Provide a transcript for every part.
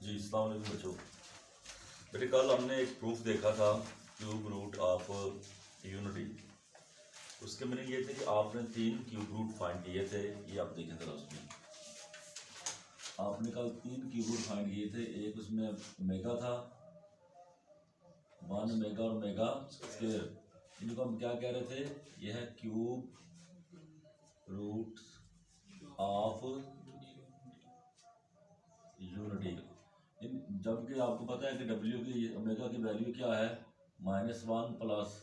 जी अस्सलाम वालेकुम बच्चों। बेटे कल हमने एक प्रूफ देखा था क्यूब रूट ऑफ यूनिटी। उसके मीनिंग ये थे कि आपने 3 क्यूब रूट फाइंड किए थे। ये आप देखें जरा, उसमें आपने कल 3 क्यूब रूट फाइंड किए थे। एक उसमें मेगा था, 1 मेगा और मेगा स्क्वायर। इनको हम क्या कह रहे थे? ये है क्यूब रूट ऑफ यूनिटी। जबकि आपको पता है कि डब्ल्यू की ओमेगा की वैल्यू क्या है? -1 प्लस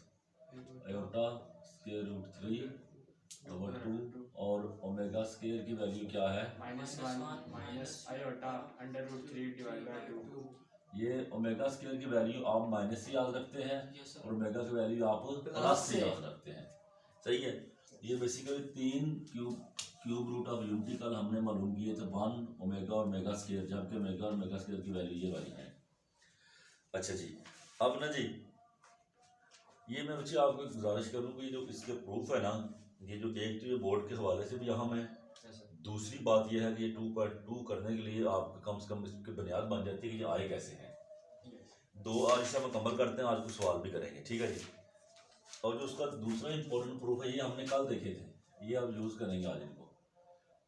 आयोटा स्क्वायर रूट 3/2 और ओमेगा स्क्वायर की वैल्यू क्या है? -1 माइनस आयोटा √3/2। ये ओमेगा स्क्वायर की वैल्यू आप माइनस से याद रखते हैं और ओमेगा की वैल्यू आप प्लस से याद रखते हैं। सही है। ये basically 3 cube root of unity कल हमने मालूम किए थे, 1 ओमेगा और मेगा स्क्वायर, जबकि ओमेगा और मेगा स्क्वायर की वैल्यू ये वाली है। अच्छा जी, अब ना जी ये मैं बच्चे आपको एक गुजारिश करूँ कि जो इसके प्रूफ है ना, ये जो एक तो ये बोर्ड के हवाले से भी यहाँ में, दूसरी बात यह है कि ये 2.2 करने के लिए आपको कम से कम इसकी बुनियाद बन जाती है कि ये आए कैसे हैं। दो आज इसे मुकम्मल करते हैं, आज कुछ सवाल भी करेंगे, ठीक है जी। और जो उसका दूसरा इंपॉर्टेंट प्रूफ है ये हमने कल देखे थे, ये आप यूज़ करेंगे आज इनको।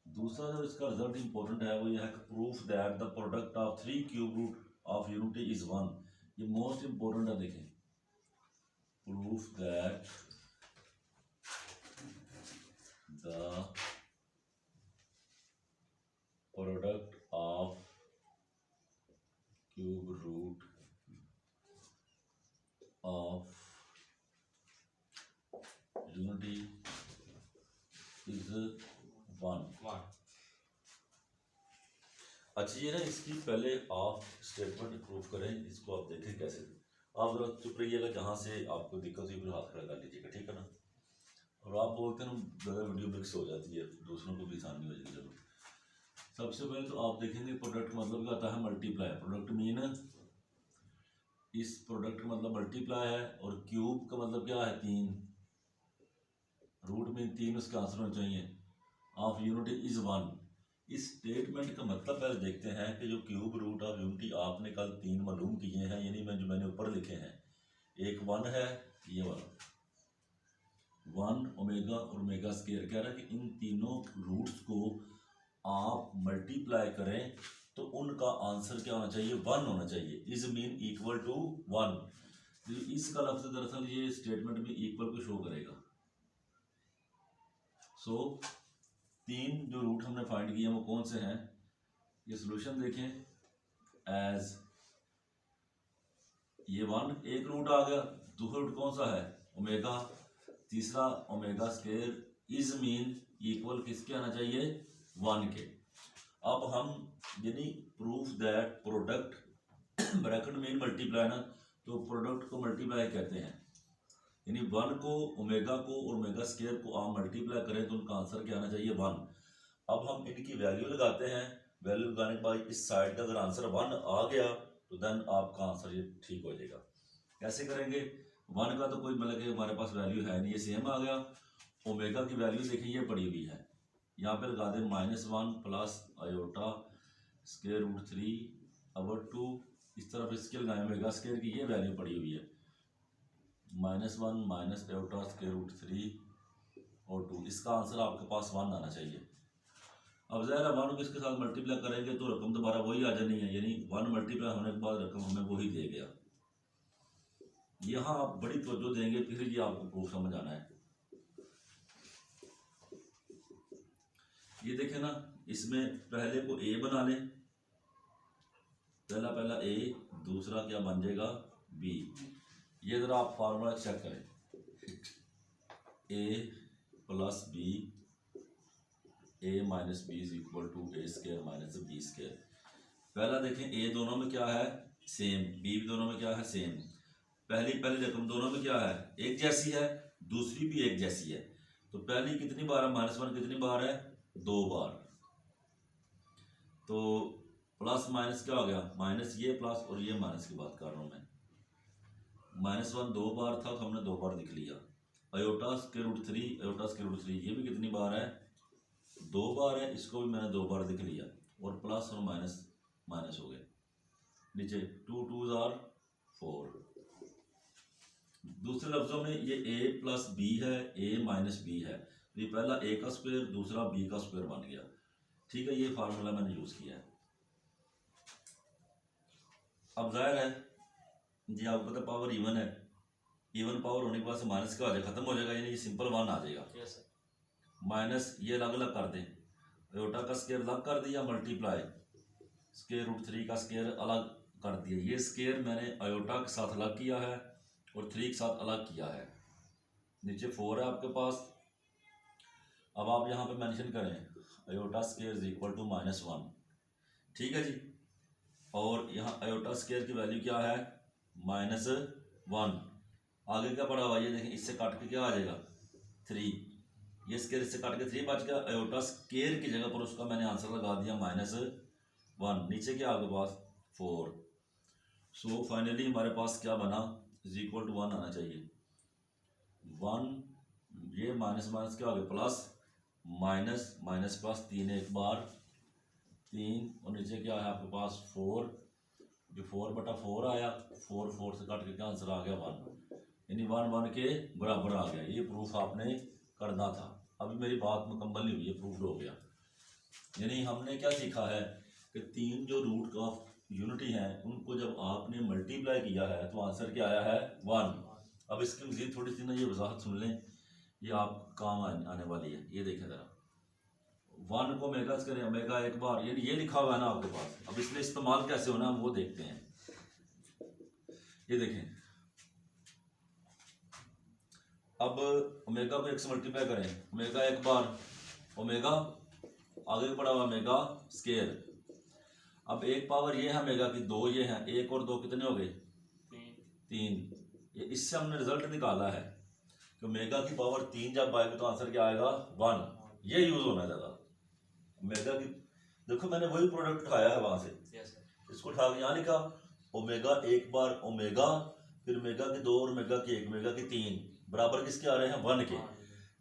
दूसरा जो इसका रिजल्ट इंपॉर्टेंट है वो यह है कि proof that the product of 3 cube root of unity is 1। ये मोस्ट इंपॉर्टेंट है, देखें। Proof that the product of cube root of unity is 1। अच्छा ये ना इसकी पहले आप स्टेटमेंट प्रूफ करें, इसको आप देखें कैसे। आप जरा चुप रहिएगा, जहाँ से आपको दिक्कत हुई फिर हाथ खड़ा कर लीजिएगा, ठीक है ना। और आप बोलते हैं ज़्यादा वीडियो मिक्स हो जाती है, दूसरों को भी आसानी हो जाएगी। जरूर सबसे पहले तो आप देखेंगे प्रोडक्ट मतलब क्या आता है? मल्टीप्लाई। प्रोडक्ट मीन इस प्रोडक्ट का मतलब मल्टीप्लाई है, और क्यूब का मतलब क्या है? 3। रूट मीन 3, उसका आंसर होना चाहिए। Of unity is 1। इस स्टेटमेंट का मतलब पहले देखते हैं कि जो क्यूब रूट ऑफ यूनिटी आपने कल 3 मालूम किए हैं, यानी जो मैंने ऊपर लिखे हैं, एक 1 है, ये वाला 1 ओमेगा और ओमेगा स्क्वायर। कह रहा है कि इन तीनों रूट्स को आप मल्टीप्लाई करें तो उनका आंसर क्या होना चाहिए? 1 होना चाहिए। Is mean equal to 1। इसका लफ्ज दरअसल ये स्टेटमेंट में इक्वल को शो करेगा। सो 3 जो रूट हमने फाइंड किए हैं वो कौन से हैं? ये सॉल्यूशन देखें। एज ये 1 एक रूट आ गया, दूसरा रूट कौन सा है? ओमेगा, तीसरा omega square. Is mean equal किसके आना चाहिए? 1 के। अब हम यानी प्रूफ दैट प्रोडक्ट ब्रैकेट में मल्टीप्लाई ना, तो प्रोडक्ट को मल्टीप्लाई कहते हैं, यानी 1 को ओमेगा को और ओमेगा स्क्वायर को आप मल्टीप्लाई करें तो उनका आंसर क्या आना चाहिए? 1। अब हम इनकी वैल्यू लगाते हैं। वैल्यू लगाने के बाद इस साइड का अगर आंसर 1 आ गया तो देन आपका आंसर ये ठीक हो जाएगा। कैसे करेंगे? 1 का तो कोई मतलब कि हमारे पास वैल्यू है नहीं, ये सेम आ गया। ओमेगा की वैल्यू देखिए ये पड़ी हुई है, यहाँ पे लगा दें -1 प्लस आयोटा स्क्वायर रूट 3/2। इस तरफ इसके लगाए ओमेगा स्क्वायर की ये वैल्यू पड़ी हुई है, -1 माइनस आयोटा स्क्वायर रूट 3/2। इसका आंसर आपके पास 1 आना चाहिए। अब ज़ाहिर है 1 को इसके साथ मल्टीप्लाई करेंगे तो रकम दोबारा वही आ जानी है, यानी 1 मल्टीप्लाई होने के बाद रकम हमें वही दे गया। यहाँ आप बड़ी तवज्जो देंगे फिर ये आपको प्रूफ समझ आना है। ये देखें ना, इसमें पहले को ए बना लें, पहला ए, दूसरा क्या बन जाएगा? बी। ये ज़रा आप फार्मूला चेक करें, A plus B, A minus B is equal to A square minus B square. पहला देखें, ए दोनों में क्या है? सेम। बी भी दोनों में क्या है? सेम। पहली रकम दोनों में क्या है? एक जैसी है, दूसरी भी एक जैसी है। तो पहली कितनी बार है? -1 कितनी बार है? 2 बार। तो प्लस माइनस क्या हो गया? माइनस ये प्लस और ये माइनस की बात कर रहा हूं मैं। -1 2 बार था तो हमने 2 बार लिख लिया। Iota square root 3, iota square root 3 ये भी कितनी बार है? 2 बार है। इसको भी मैंने 2 बार लिख लिया, और प्लस और माइनस माइनस हो गए। नीचे 2 2s are 4। दूसरे लफ्जों में ये a प्लस बी है, a माइनस बी है, ये पहला a का स्क्वायर दूसरा b का स्क्वायर बन गया। ठीक है, ये फार्मूला मैंने यूज किया है। अब जाहिर है जी आपको पता पावर इवन है, इवन पावर होने के बाद से माइनस क्या हो जाएगा, खत्म हो जाएगा, यानी ये सिंपल वन आ जाएगा। Yes, sir. माइनस ये अलग अलग कर दें, आयोटा का स्क्वायर अलग कर दिया, मल्टीप्लाई स्क्वायर रूट 3 का स्क्वायर अलग कर दिया। ये स्क्वायर मैंने आयोटा के साथ अलग किया है और 3 के साथ अलग किया है। नीचे 4 है आपके पास। अब आप यहाँ पे मेंशन करें iota square is equal to -1। ठीक है जी, और यहाँ आयोटा स्क्वायर की वैल्यू क्या है, -1। आगे क्या पड़ा हुआ ये देखें, इससे काट के क्या आ जाएगा 3, ये स्क्वायर इससे काट के 3 बच गया। आयोटा स्क्वायर की जगह पर उसका मैंने आंसर लगा दिया -1। नीचे क्या आपके पास 4। सो फाइनली हमारे पास क्या बना, इज इक्वल टू 1 आना चाहिए। 1 ये माइनस माइनस क्या हो गया प्लस, माइनस माइनस प्लस 3 एक बार 3, और नीचे क्या है आपके पास 4, जो 4/4 आया, 4 से काट के क्या आंसर आ गया 1, यानी 1 1 के बराबर आ गया। ये प्रूफ आपने करना था। अभी मेरी बात मुकम्मल नहीं हुई, ये प्रूफ हो गया। यानी हमने क्या सीखा है कि 3 जो रूट ऑफ यूनिटी हैं उनको जब आपने मल्टीप्लाई किया है तो आंसर क्या आया है 1। अब इसकी मजीद थोड़ी सी ना ये वजाहत सुन लें, ये आप काम आने वाली है। ये देखें ज़रा, 1 को ओमेगा से करें, ओमेगा एक बार, ये लिखा हुआ है ना आपके पास। अब इसमें इस्तेमाल कैसे होना हम वो देखते हैं। ये देखें, अब ओमेगा को 1 से मल्टीप्लाई करें, ओमेगा एक बार, ओमेगा आगे बढ़ा हुआ ओमेगा स्क्वायर। अब एक पावर ये है ओमेगा की, 2 ये हैं, 1 और 2 कितने हो गए 3। ये इससे हमने रिजल्ट निकाला है कि ओमेगा की पावर 3 जब आएगी तो आंसर क्या आएगा 1। ये यूज होना ज़्यादा ओमेगा की। देखो मैंने वही प्रोडक्ट उठाया है वहां से, इसको उठा के यहाँ लिखा, ओमेगा एक बार ओमेगा, फिर ओमेगा की 2 और ओमेगा की 1, ओमेगा की 3 बराबर किसके आ रहे हैं 1 के।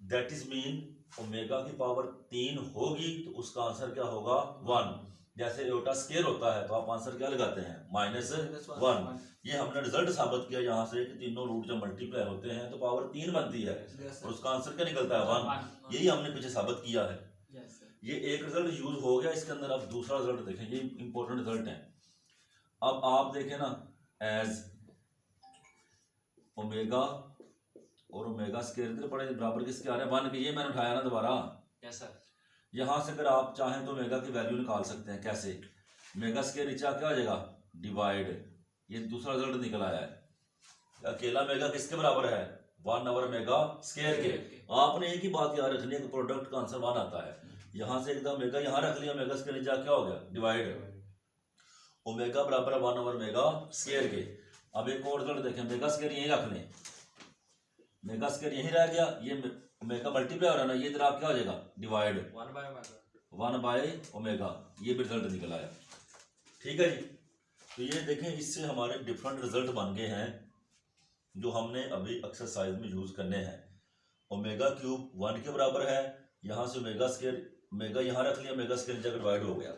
दैट इज मीन ओमेगा की पावर 3 होगी तो उसका आंसर क्या होगा 1। जैसे एयोटा स्क्वायर होता है तो आप आंसर क्या लगाते हैं -1। ये हमने रिजल्ट साबित किया यहाँ से कि तीनों रूट जब मल्टीप्लाई होते हैं तो पावर 3 बनती है और उसका आंसर क्या निकलता है 1। यही हमने पीछे साबित किया है। ये एक रिजल्ट यूज हो गया, इसके अंदर आप दूसरा रिजल्ट देखें, ये इंपॉर्टेंट रिजल्ट है। अब आप देखें ना, एज ओमेगा और ओमेगा स्क्वायर इधर पड़े बराबर किसके आ रहे हैं 1 के। ये मैंने उठाया ना दोबारा। यहाँ से अगर आप चाहें तो ओमेगा की वैल्यू निकाल सकते हैं। कैसे, ओमेगा स्क्वायर नीचे क्या आ जाएगा डिवाइड, ये दूसरा रिजल्ट निकल आया है। अकेला ओमेगा किसके बराबर है 1/ओमेगा स्क्वायर के। आपने एक ही बात याद रखनी है कि प्रोडक्ट का आंसर 1 आता है। यहाँ से एकदम ओमेगा यहाँ रख लिया, ओमेगा स्क्वायर नीचे क्या हो गया डिवाइड, ओमेगा बराबर 1/ओमेगा स्क्वायर के। अब एक और रिजल्ट देखें, ओमेगा स्क्वायर यहीं रख लें, ओमेगा स्क्वायर यहीं रह गया, ये ओमेगा मल्टीप्लाई हो रहा है ना, ये इधर आप क्या हो जाएगा डिवाइड 1/ओमेगा। ये भी रिजल्ट निकल आया। ठीक है जी, तो ये देखें इससे हमारे डिफरेंट रिजल्ट बन गए हैं जो हमने अभी एक्सरसाइज में यूज करने हैं। ओमेगा क्यूब 1 के बराबर है, यहाँ से ओमेगा स्क्वायर, ओमेगा यहाँ रख लिया, ओमेगा स्क्वायर नीचे डिवाइड हो गया,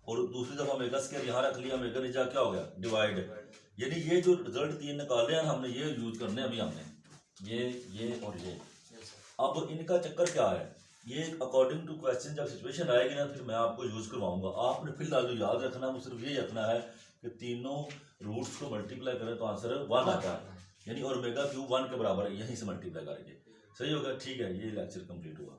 और दूसरी दफा ओमेगा स्क्वायर यहाँ रख लिया, ओमेगा नीचे क्या हो गया डिवाइड। यानी ये जो रिजल्ट 3 निकाले हैं हमने, ये यूज करने अभी हमने ये और ये। अब इनका चक्कर क्या है, ये अकॉर्डिंग टू क्वेश्चन जब सिचुएशन आएगी ना फिर मैं आपको यूज करवाऊंगा। आपने फिलहाल जो याद रखना है वो सिर्फ ये रखना है कि तीनों रूट्स को मल्टीप्लाई करें तो आंसर 1 आता है, यानी और ओमेगा क्यूब 1 के बराबर है, यहीं से मल्टीप्लाई करेंगे। सही होगा, ठीक है, ये लेक्चर कंप्लीट हुआ।